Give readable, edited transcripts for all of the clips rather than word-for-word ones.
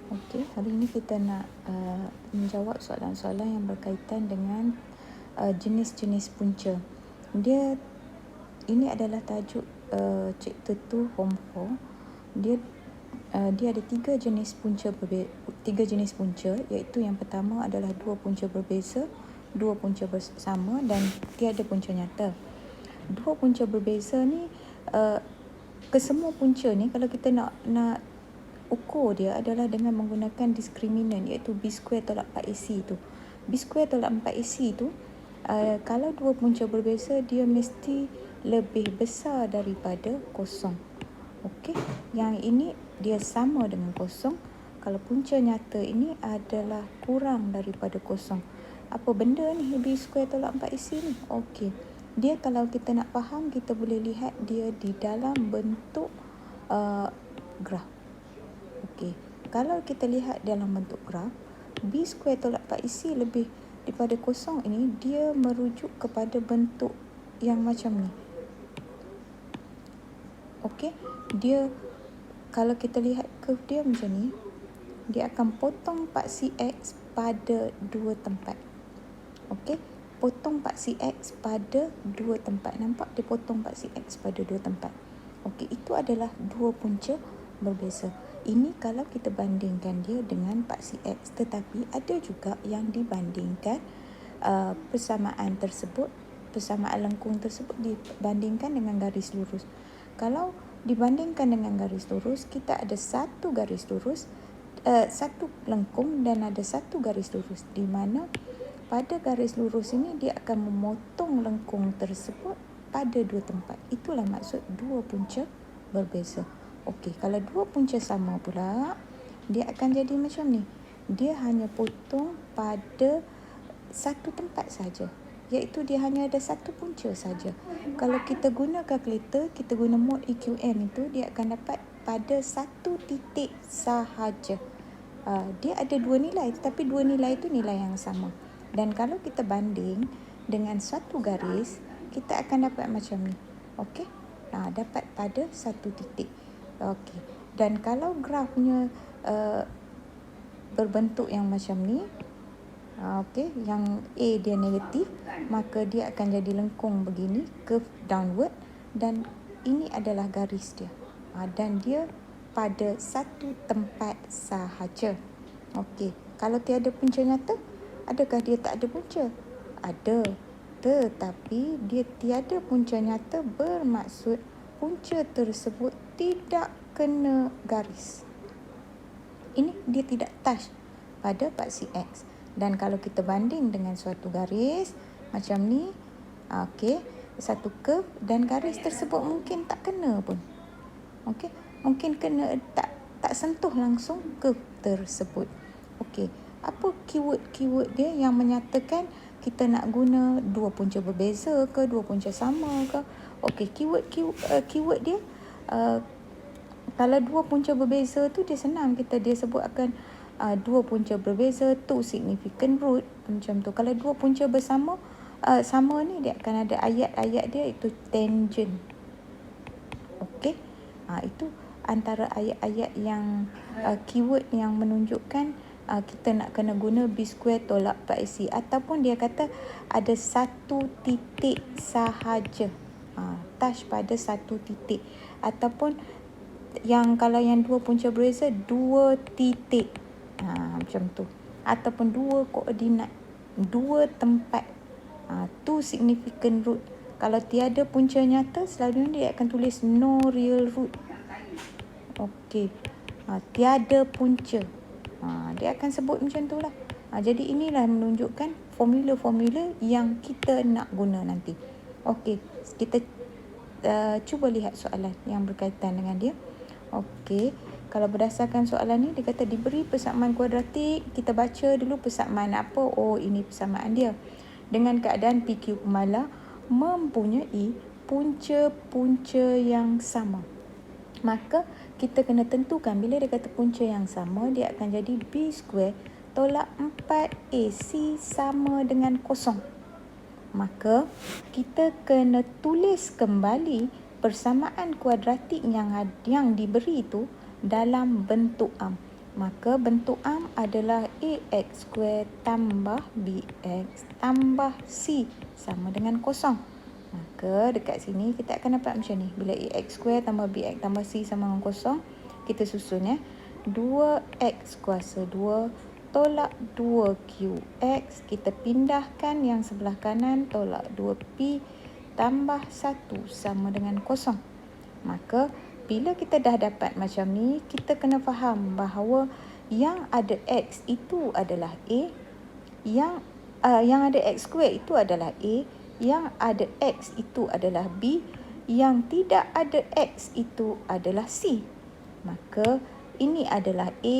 Okey, hari ini kita nak menjawab soalan-soalan yang berkaitan dengan jenis-jenis punca. Ini adalah tajuk chapter 2 form 4. Dia ada tiga jenis punca, iaitu yang pertama adalah dua punca berbeza, dua punca bersama dan tiada punca nyata. Dua punca berbeza ni kesemua punca ni kalau kita nak ukur dia adalah dengan menggunakan diskriminan, iaitu B² tolak 4AC tu. B² tolak 4AC tu kalau dua punca berbeza dia mesti lebih besar daripada kosong. Okey, yang ini dia sama dengan kosong. Kalau punca nyata ini adalah kurang daripada kosong. Apa benda ni B² tolak 4AC ni? Okey, dia kalau kita nak faham, kita boleh lihat dia di dalam bentuk graf. Okey, kalau kita lihat dalam bentuk graf, B² tolak 4AC lebih daripada kosong ini, dia merujuk kepada bentuk yang macam ni. Okey, dia kalau kita lihat curve dia macam ni, dia akan potong 4CX pada dua tempat. Okey, potong 4CX pada dua tempat. Nampak dia potong 4CX pada dua tempat. Okey, itu adalah dua punca berbeza. Ini kalau kita bandingkan dia dengan 4CX, tetapi ada juga yang dibandingkan persamaan lengkung tersebut dibandingkan dengan garis lurus. Kalau dibandingkan dengan garis lurus, kita ada satu garis lurus, satu lengkung dan ada satu garis lurus, di mana pada garis lurus ini dia akan memotong lengkung tersebut pada dua tempat. Itulah maksud dua punca berbeza. Okey, kalau dua punca sama pula, dia akan jadi macam ni. Dia hanya potong pada satu tempat saja, iaitu dia hanya ada satu punca saja. Kalau kita guna kalkulator, kita guna mod EQM itu, dia akan dapat pada satu titik sahaja. Dia ada dua nilai, tetapi dua nilai itu nilai yang sama. Dan kalau kita banding dengan satu garis, kita akan dapat macam ni. Okey, dapat pada satu titik. Okey, dan kalau grafnya berbentuk yang macam ni, okey, yang A dia negatif, maka dia akan jadi lengkung begini, curve downward, dan ini adalah garis dia. Dan dia pada satu tempat sahaja. Okey, kalau tiada punca nyata, adakah dia tak ada punca? Ada, tetapi dia tiada punca nyata bermaksud punca tersebut tidak kena garis. Ini dia tidak touch pada 4CX. Dan kalau kita banding dengan suatu garis macam ni, okey, satu curve dan garis tersebut mungkin tak kena pun. Okey, mungkin kena tak sentuh langsung curve tersebut. Okey, apa keyword dia yang menyatakan kita nak guna dua punca berbeza ke, dua punca sama ke? Okey, keyword dia kalau dua punca berbeza tu dia senang, dia sebut akan dua punca berbeza, two significant root, macam tu. Kalau dua punca bersama sama ni, dia akan ada ayat-ayat dia, itu tangent. Okey, itu antara ayat-ayat yang keyword yang menunjukkan kita nak kena guna B² tolak 4AC, ataupun dia kata ada satu titik sahaja, touch pada satu titik, ataupun kalau yang dua punca berbeza, dua titik, macam tu, ataupun dua koordinat, dua tempat, two significant root. Kalau tiada punca nyata, selalunya dia akan tulis no real root. Okey, tiada punca, dia akan sebut macam tu lah. Jadi inilah menunjukkan formula-formula yang kita nak guna nanti. Okey, kita cuba lihat soalan yang berkaitan dengan dia. Okey, kalau berdasarkan soalan ni, dia kata diberi persamaan kuadratik, kita baca dulu persamaan apa. Ini persamaan dia. Dengan keadaan PQ pemala mempunyai punca-punca yang sama, maka kita kena tentukan bila dia kata punca yang sama, dia akan jadi B² tolak 4AC sama dengan kosong. Maka kita kena tulis kembali persamaan kuadratik yang diberi itu dalam bentuk am. Maka bentuk am adalah AX² tambah BX tambah C sama dengan kosong. Maka dekat sini kita akan dapat macam ni. Bila AX² tambah BX tambah C sama dengan kosong, kita susun ya. 2X kuasa 2 tolak 2QX. Kita pindahkan yang sebelah kanan, tolak 2P tambah 1 sama dengan kosong. Maka bila kita dah dapat macam ni, kita kena faham bahawa yang ada X itu adalah A, yang ada X² itu adalah A, yang ada X itu adalah B, yang tidak ada X itu adalah C. Maka ini adalah A,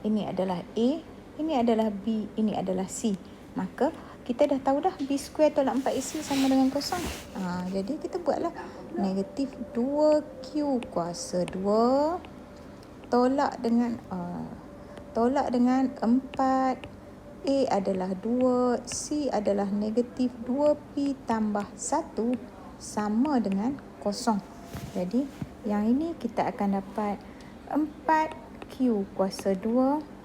ini adalah A, ini adalah B, ini adalah C. Maka kita dah tahu dah B² tolak 4AC sama dengan kosong. Jadi kita buatlah negatif 2Q kuasa 2 tolak dengan 4. A adalah 2, C adalah negatif 2P tambah 1 sama dengan kosong. Jadi yang ini kita akan dapat 4Q kuasa 2.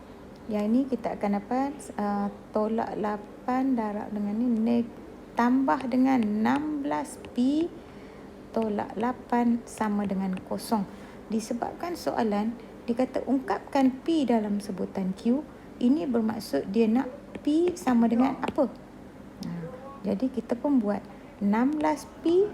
Yang ini kita akan dapat tolak 8 darab dengan ni tambah dengan 16P tolak 8 sama dengan kosong. Disebabkan soalan dia kata ungkapkan P dalam sebutan Q, ini bermaksud dia nak P sama dengan apa? Jadi kita pun buat 16P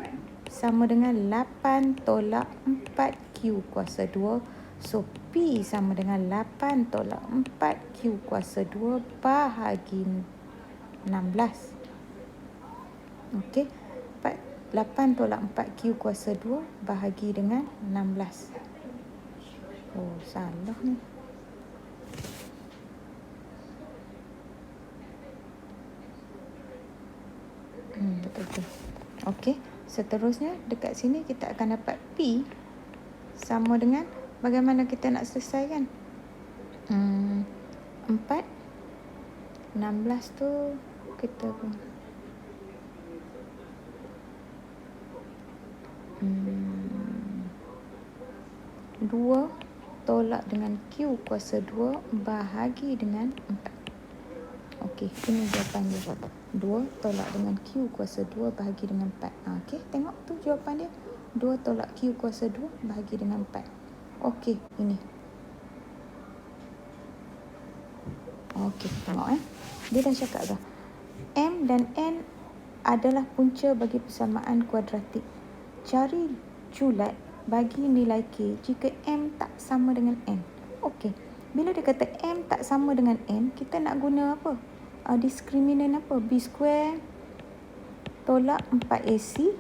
sama dengan 8 tolak 4Q kuasa 2. So, P sama dengan 8 tolak 4Q kuasa 2 bahagi 16. Okey. 8 tolak 4Q kuasa 2 bahagi dengan 16. Oh, salah ni. Betul-betul. Okey. Seterusnya, dekat sini kita akan dapat P sama dengan bagaimana kita nak selesaikan? 4 16 tu kita 2 tolak dengan Q kuasa 2 bahagi dengan 4. Okey, ini jawapan dia. 2 tolak dengan Q kuasa 2 bahagi dengan 4. Okey, tengok tu jawapan dia. 2 tolak Q kuasa 2 bahagi dengan 4. Okey, ini. Okey, tengok Dia dah cakap dah. M dan N adalah punca bagi persamaan kuadratik. Cari julat bagi nilai K jika M tak sama dengan N. Okey, bila dia kata M tak sama dengan N, kita nak guna apa? Diskriminan apa? B² tolak 4AC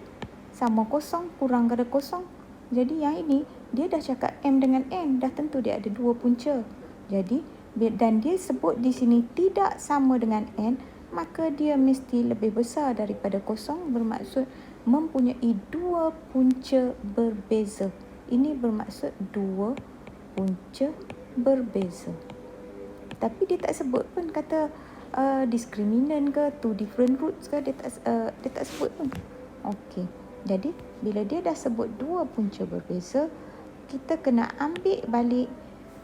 sama kosong kurang pada kosong. Jadi yang ini dia dah cakap M dengan N, dah tentu dia ada dua punca. Jadi dan dia sebut di sini tidak sama dengan N, maka dia mesti lebih besar daripada kosong, bermaksud mempunyai dua punca berbeza. Ini bermaksud dua punca berbeza. Tapi dia tak sebut pun kata diskriminan ke, two different roots ke, dia tak sebut pun. Okey. Jadi bila dia dah sebut dua punca berbeza, kita kena ambil balik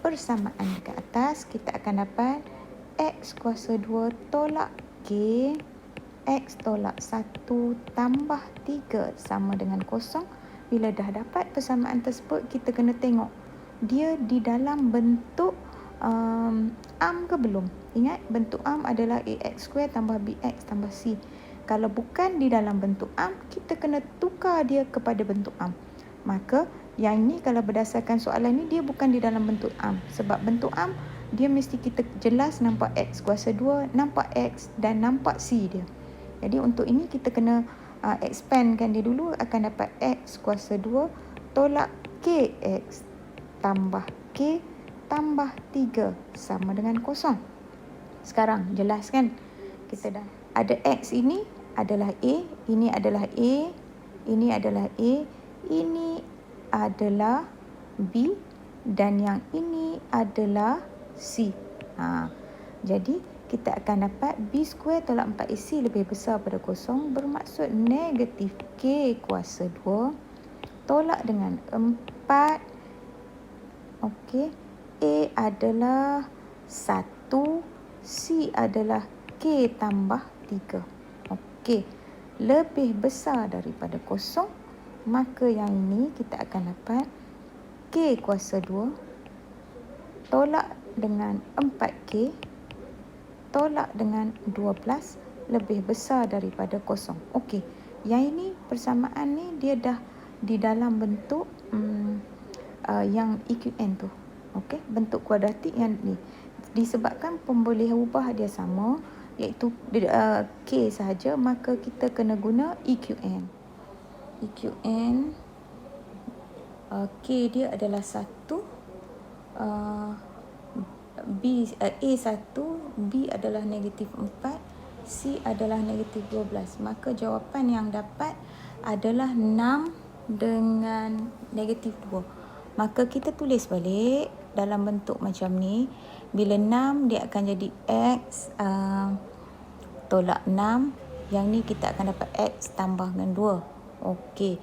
persamaan dekat atas. Kita akan dapat X kuasa 2 tolak K, X tolak 1 tambah 3 sama dengan kosong. Bila dah dapat persamaan tersebut, kita kena tengok dia di dalam bentuk am ke belum. Ingat, bentuk am adalah AX² tambah BX tambah C. Kalau bukan di dalam bentuk am, kita kena tukar dia kepada bentuk am. Maka yang ini kalau berdasarkan soalan ni, dia bukan di dalam bentuk am. Sebab bentuk am, dia mesti kita jelas nampak X kuasa 2, nampak X dan nampak C dia. Jadi untuk ini kita kena expandkan dia dulu, akan dapat X kuasa 2 tolak KX tambah K tambah 3 sama dengan kosong. Sekarang jelaskan. Kita dah ada X ini adalah A, ini adalah A, ini adalah A, ini adalah B dan yang ini adalah C. Jadi kita akan dapat B² tolak 4AC lebih besar pada kosong, bermaksud negatif K kuasa 2 tolak dengan 4 Okey. A adalah 1, C adalah K tambah 3. Okey. Lebih besar daripada kosong, maka yang ini kita akan dapat K kuasa 2 tolak dengan 4K tolak dengan 12 lebih besar daripada kosong. Okey. Yang ini persamaan ni dia dah di dalam bentuk yang EQN tu. Okey, bentuk kuadratik yang ni. Disebabkan pembolehan ubah dia sama, iaitu K sahaja, maka kita kena guna EQN. EQN K dia adalah 1, A 1, B adalah negatif 4, C adalah negatif 12. Maka jawapan yang dapat adalah 6 dengan negatif 2. Maka kita tulis balik dalam bentuk macam ni. Bila 6 dia akan jadi X tolak 6. Yang ni kita akan dapat X tambah dengan 2. Okey.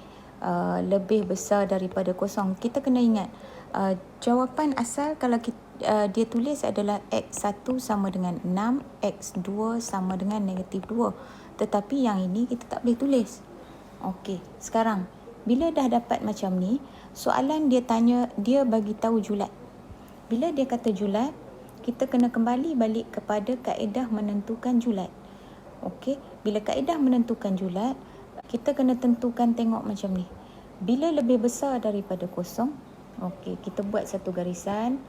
Lebih besar daripada kosong. Kita kena ingat jawapan asal kalau dia tulis adalah X1 sama dengan 6, X2 sama dengan negatif 2. Tetapi yang ini kita tak boleh tulis. Okey, sekarang bila dah dapat macam ni, soalan dia tanya, dia bagi tahu julat. Bila dia kata julat, kita kena kembali balik kepada kaedah menentukan julat. Okey, bila kaedah menentukan julat, kita kena tentukan, tengok macam ni. Bila lebih besar daripada kosong, okey, kita buat satu garisan.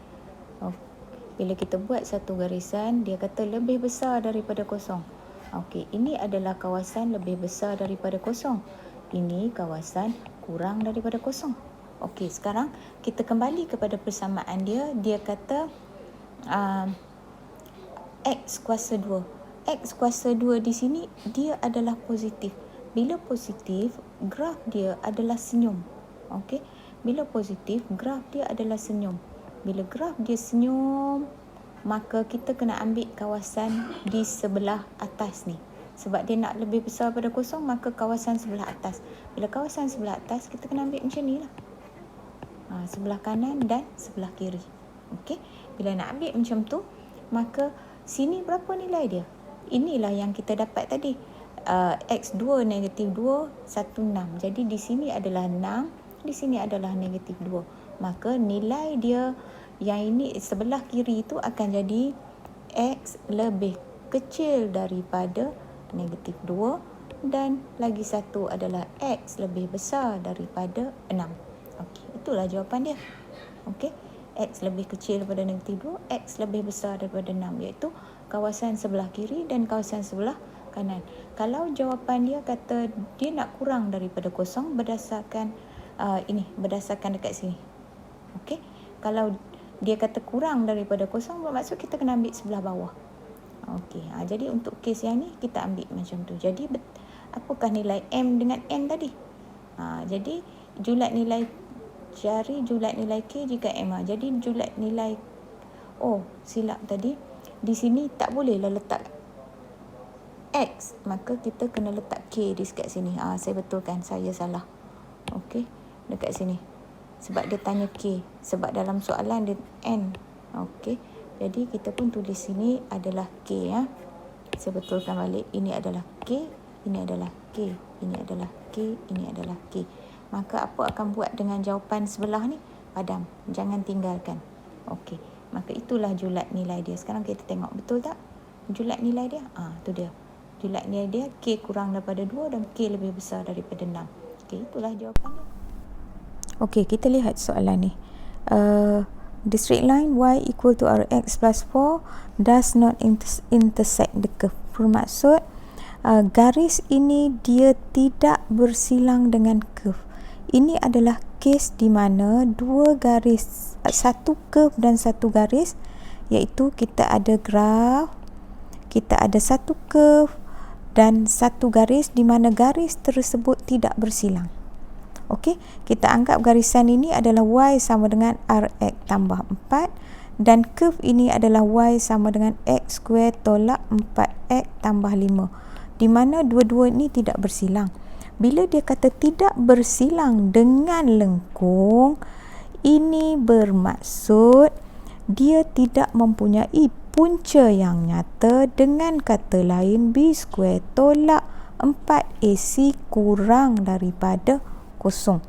Bila kita buat satu garisan, dia kata lebih besar daripada kosong. Okey, ini adalah kawasan lebih besar daripada kosong. Ini kawasan kurang daripada kosong. Okey, sekarang kita kembali kepada persamaan dia. Dia kata X kuasa 2. X kuasa 2 di sini dia adalah positif. Bila positif, graf dia adalah senyum. Okey, bila positif, graf dia adalah senyum. Bila graf dia senyum, maka kita kena ambil kawasan di sebelah atas ni. Sebab dia nak lebih besar pada kosong, maka kawasan sebelah atas. Bila kawasan sebelah atas, kita kena ambil macam ni lah. Sebelah kanan dan sebelah kiri. Okey. Bila nak ambil macam tu, maka sini berapa nilai dia? Inilah yang kita dapat tadi. X2 negatif 2, 1, 6. Jadi di sini adalah 6, di sini adalah negatif 2. Maka nilai dia yang ini sebelah kiri itu akan jadi X lebih kecil daripada negatif 2 dan lagi satu adalah X lebih besar daripada 6. Okey, itulah jawapan dia. Okey, X lebih kecil daripada negatif 2, X lebih besar daripada 6, iaitu kawasan sebelah kiri dan kawasan sebelah kanan. Kalau jawapan dia kata dia nak kurang daripada kosong berdasarkan berdasarkan dekat sini. Okey, kalau dia kata kurang daripada kosong, bermaksud kita kena ambil sebelah bawah. Okey, jadi untuk kes yang ni kita ambil macam tu. Jadi apakah nilai M dengan N tadi? Jadi cari julat nilai K jika M. Jadi julat nilai, silap tadi. Di sini tak bolehlah letak X, maka kita kena letak K di sekat sini. Saya betulkan, saya salah. Okey, dekat sini. Sebab dia tanya K, sebab dalam soalan dia N. Okey, jadi kita pun tulis sini adalah K. Saya betulkan balik, ini adalah K, ini adalah K, ini adalah K, ini adalah K. Maka apa akan buat dengan jawapan sebelah ni? Padam, jangan tinggalkan. Okey, maka itulah julat nilai dia. Sekarang kita tengok, betul tak julat nilai dia? Tu dia. Julat nilai dia K kurang daripada 2 dan K lebih besar daripada 6. Okey, itulah jawapan dia. Okey, kita lihat soalan ni. The straight line y equal to rx plus 4 does not intersect the curve. Bermaksud garis ini dia tidak bersilang dengan curve. Ini adalah kes di mana dua garis, satu curve dan satu garis, iaitu kita ada graf, kita ada satu curve dan satu garis di mana garis tersebut tidak bersilang. Okey, kita anggap garisan ini adalah y sama dengan rx tambah 4 dan curve ini adalah y sama dengan x square tolak 4x tambah 5, di mana dua-dua ini tidak bersilang. Bila dia kata tidak bersilang dengan lengkung, Ini bermaksud dia tidak mempunyai punca yang nyata. Dengan kata lain, B² tolak 4AC kurang daripada kosong.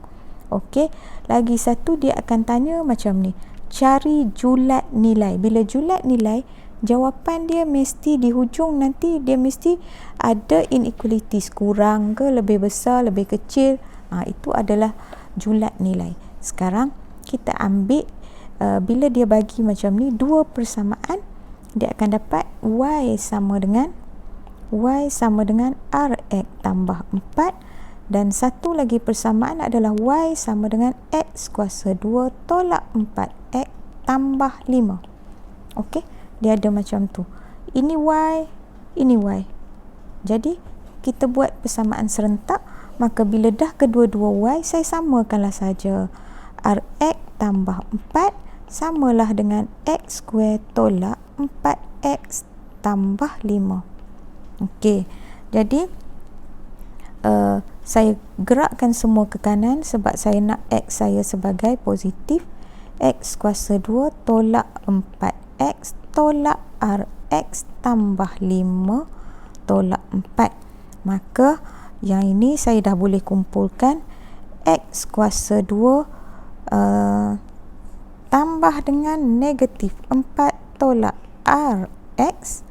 Okey, lagi satu dia akan tanya macam ni, cari julat nilai. Bila julat nilai, jawapan dia mesti di hujung nanti dia mesti ada inequalities, kurang ke, lebih besar, lebih kecil. Itu adalah julat nilai. Sekarang kita ambil bila dia bagi macam ni, dua persamaan, dia akan dapat Y sama dengan RX tambah 4, dan satu lagi persamaan adalah Y sama dengan X kuasa 2 tolak 4X tambah 5. Okey, dia ada macam tu. Ini Y, ini Y. Jadi kita buat persamaan serentak, maka bila dah kedua-dua Y, saya samakanlah saja. RX tambah 4 samalah dengan X² tolak 4X tambah 5. Okey, jadi saya gerakkan semua ke kanan sebab saya nak X saya sebagai positif. X kuasa 2 tolak 4X tolak RX tambah 5 tolak 4. Maka yang ini saya dah boleh kumpulkan. X kuasa 2 tambah dengan negatif 4 tolak RX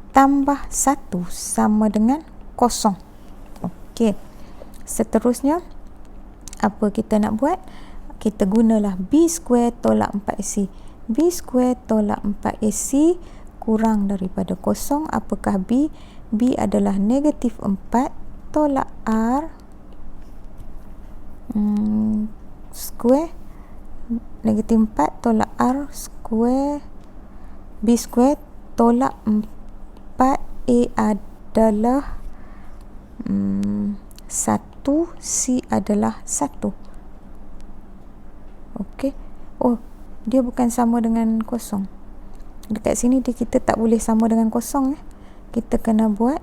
tambah 1 sama dengan kosong. Okey, seterusnya apa kita nak buat? Kita gunalah B² tolak 4AC. B² tolak 4AC kurang daripada kosong. Apakah B? B adalah negatif 4 tolak R square, negatif 4 tolak R square. B² tolak 4A adalah 1, C adalah 1. Okey. Oh, dia bukan sama dengan kosong. Dekat sini kita tak boleh sama dengan kosong. Kita kena buat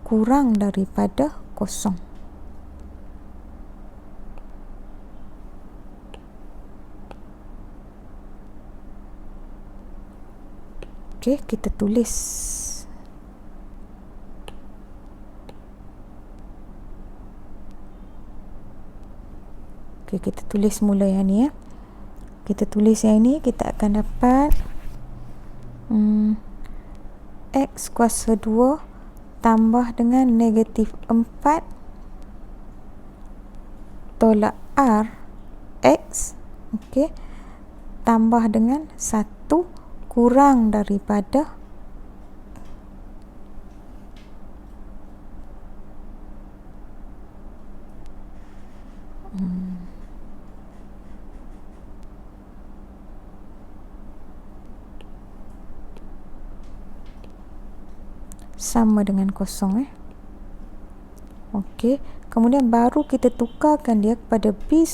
kurang daripada kosong. Okey, kita tulis. Okey, kita tulis mula yang ni ya. Kita tulis yang ini, kita akan dapat X kuasa 2 tambah dengan negatif 4 tolak R X, okey, tambah dengan 1 kurang daripada sama dengan kosong. Okey, kemudian baru kita tukarkan dia kepada B²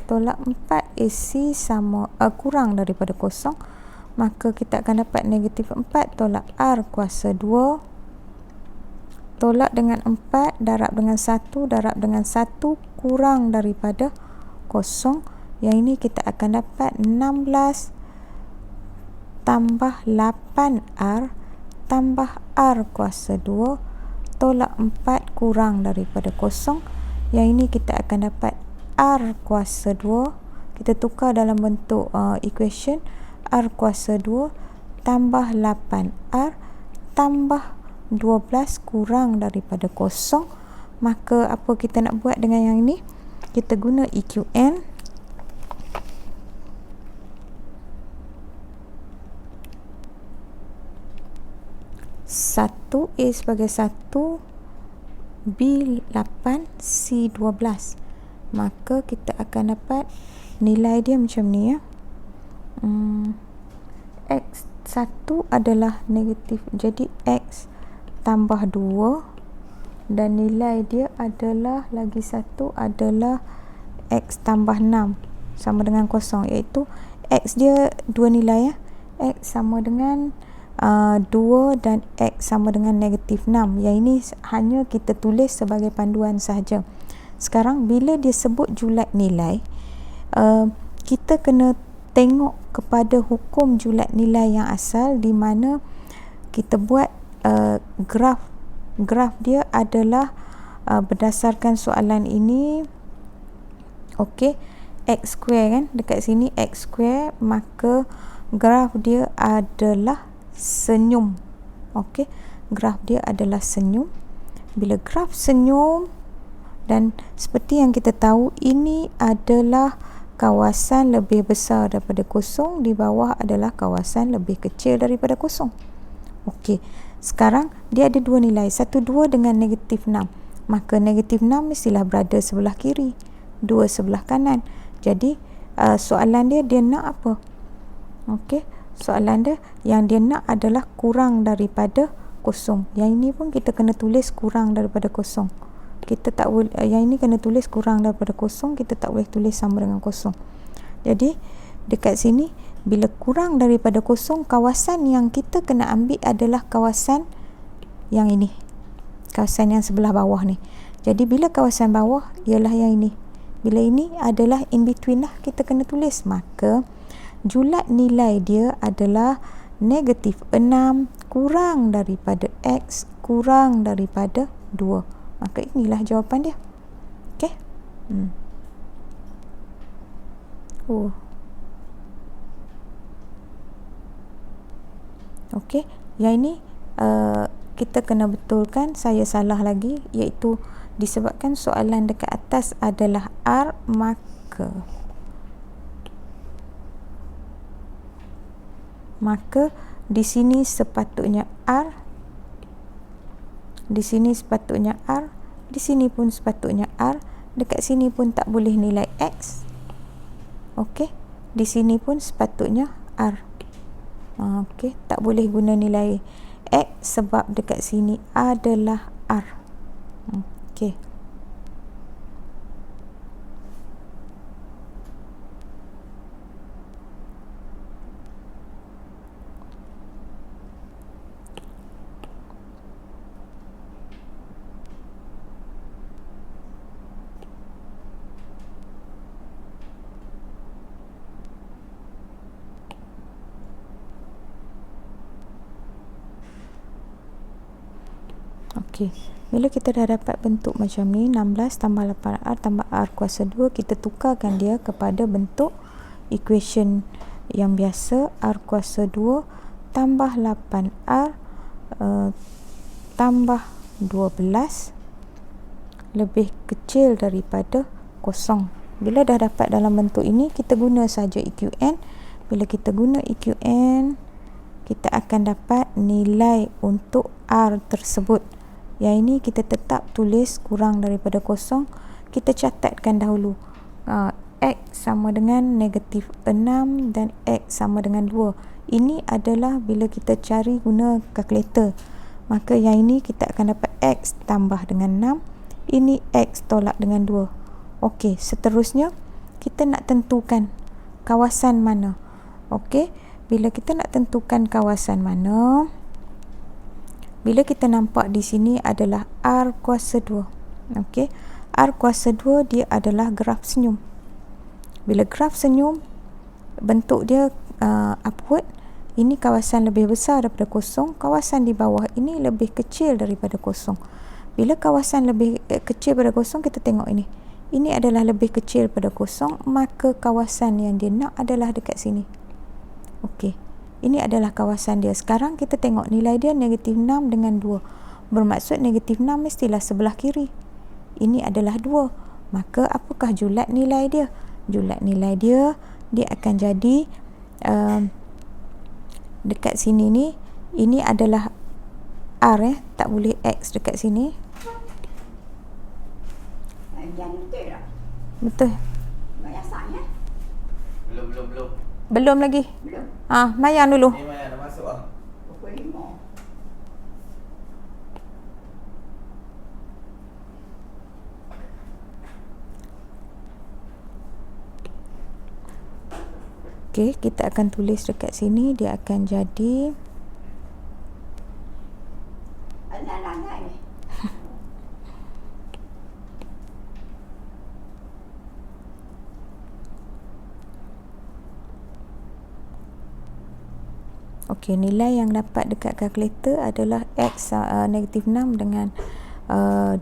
tolak 4AC sama kurang daripada kosong. Maka kita akan dapat negatif 4 tolak R kuasa 2 tolak dengan 4 darab dengan 1 darab dengan 1 kurang daripada kosong. Yang ini kita akan dapat 16 tambah 8R tambah R kuasa 2 tolak 4 kurang daripada kosong. Yang ini kita akan dapat R kuasa 2, kita tukar dalam bentuk equation, R kuasa 2 tambah 8R tambah 12 kurang daripada kosong. Maka apa kita nak buat dengan yang ini? Kita guna EQN. Satu A sebagai 1, B 8, C 12. Maka kita akan dapat nilai dia macam ni ya. X1 adalah negatif, jadi X tambah 2, dan nilai dia adalah lagi satu adalah X tambah 6 sama dengan kosong, iaitu X dia dua nilai ya. X sama dengan 2 dan X sama dengan negatif 6. Yang ini hanya kita tulis sebagai panduan sahaja. Sekarang bila dia sebut julat nilai, kita kena tengok kepada hukum julat nilai yang asal, di mana kita buat graf dia adalah berdasarkan soalan ini, okey, x square kan, dekat sini x square, maka graf dia adalah senyum. Okey, graf dia adalah senyum. Bila graf senyum, dan seperti yang kita tahu, ini adalah kawasan lebih besar daripada kosong, di bawah adalah kawasan lebih kecil daripada kosong. Okey, sekarang dia ada dua nilai, 1, 2 dengan negatif 6. Maka negatif 6 mestilah berada sebelah kiri, 2 sebelah kanan. Jadi soalan dia nak apa? Okey, soalan dia yang dia nak adalah kurang daripada kosong. Yang ini pun kita kena tulis kurang daripada kosong. Kita tak boleh, yang ini kena tulis kurang daripada kosong, kita tak boleh tulis sama dengan kosong. Jadi dekat sini, bila kurang daripada kosong, kawasan yang kita kena ambil adalah kawasan yang ini, kawasan yang sebelah bawah ni. Jadi bila kawasan bawah ialah yang ini, bila ini adalah in between lah, kita kena tulis. Maka julat nilai dia adalah negatif 6 kurang daripada x kurang daripada 2. Maka inilah jawapan dia. Okey. Okey, yang ini kita kena betulkan, saya salah lagi, iaitu disebabkan soalan dekat atas adalah R, maka di sini sepatutnya R, di sini sepatutnya R, di sini pun sepatutnya R, dekat sini pun tak boleh nilai X. Okey, di sini pun sepatutnya R. Okey, tak boleh guna nilai X sebab dekat sini adalah R. Okey. Okey, bila kita dah dapat bentuk macam ni, 16 tambah 8R tambah R kuasa 2, kita tukarkan dia kepada bentuk equation yang biasa, R kuasa 2 tambah 8R tambah 12 lebih kecil daripada kosong. Bila dah dapat dalam bentuk ini, kita guna saja EQN. Bila kita guna EQN, kita akan dapat nilai untuk R tersebut. Yang ini kita tetap tulis kurang daripada kosong. Kita catatkan dahulu. X sama dengan negatif 6 dan X sama dengan 2. Ini adalah bila kita cari guna kalkulator. Maka yang ini kita akan dapat X tambah dengan 6. Ini X tolak dengan 2. Okey, seterusnya kita nak tentukan kawasan mana. Okey, bila kita nak tentukan kawasan mana, bila kita nampak di sini adalah R kuasa 2. Okey, R kuasa 2 dia adalah graf senyum. Bila graf senyum, bentuk dia upward. Ini kawasan lebih besar daripada kosong. Kawasan di bawah ini lebih kecil daripada kosong. Bila kawasan lebih kecil daripada kosong, kita tengok ini. Ini adalah lebih kecil daripada kosong, maka kawasan yang dia nak adalah dekat sini. Okey. Ini adalah kawasan dia. Sekarang kita tengok nilai dia negatif 6 dengan 2. Bermaksud negatif 6 mestilah sebelah kiri. Ini adalah 2. Maka apakah julat nilai dia? Julat nilai dia akan jadi dekat sini ni, ini adalah R tak boleh X dekat sini. Betul. Belum lagi. Mayang dulu. Ni Mayang dah masuk ah. Pukul 5. Okey, kita akan tulis dekat sini, dia akan jadi Okey, nilai yang dapat dekat kalkulator adalah X negatif 6 dengan 2.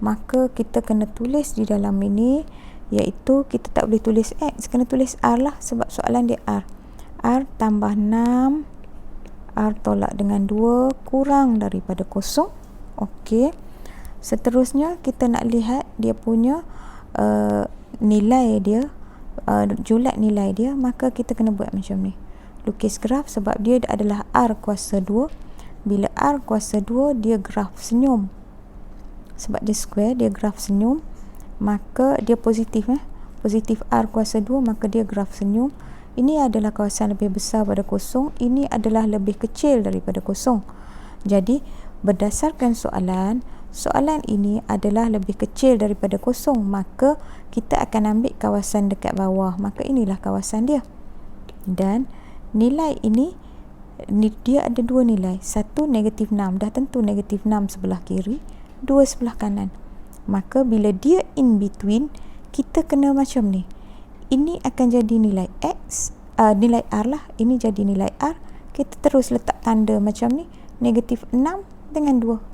Maka kita kena tulis di dalam ini, iaitu kita tak boleh tulis X, kena tulis R lah sebab soalan dia R. R tambah 6, R tolak dengan 2 kurang daripada 0. Okey. Seterusnya kita nak lihat dia punya nilai dia, julat nilai dia, maka kita kena buat macam ni. Lukis graf sebab dia adalah R kuasa 2. Bila R kuasa 2, dia graf senyum. Sebab dia square, dia graf senyum. Maka dia positif. Positif R kuasa 2, maka dia graf senyum. Ini adalah kawasan lebih besar pada 0. Ini adalah lebih kecil daripada 0. Jadi, berdasarkan soalan ini adalah lebih kecil daripada 0. Maka, kita akan ambil kawasan dekat bawah. Maka, inilah kawasan dia. Dan, nilai ini dia ada dua nilai. Satu negatif 6. Dah tentu negatif 6 sebelah kiri, 2 sebelah kanan. Maka bila dia in between, kita kena macam ni. Ini akan jadi nilai X, nilai R lah. Ini jadi nilai R. Kita terus letak tanda macam ni. Negatif 6 dengan 2.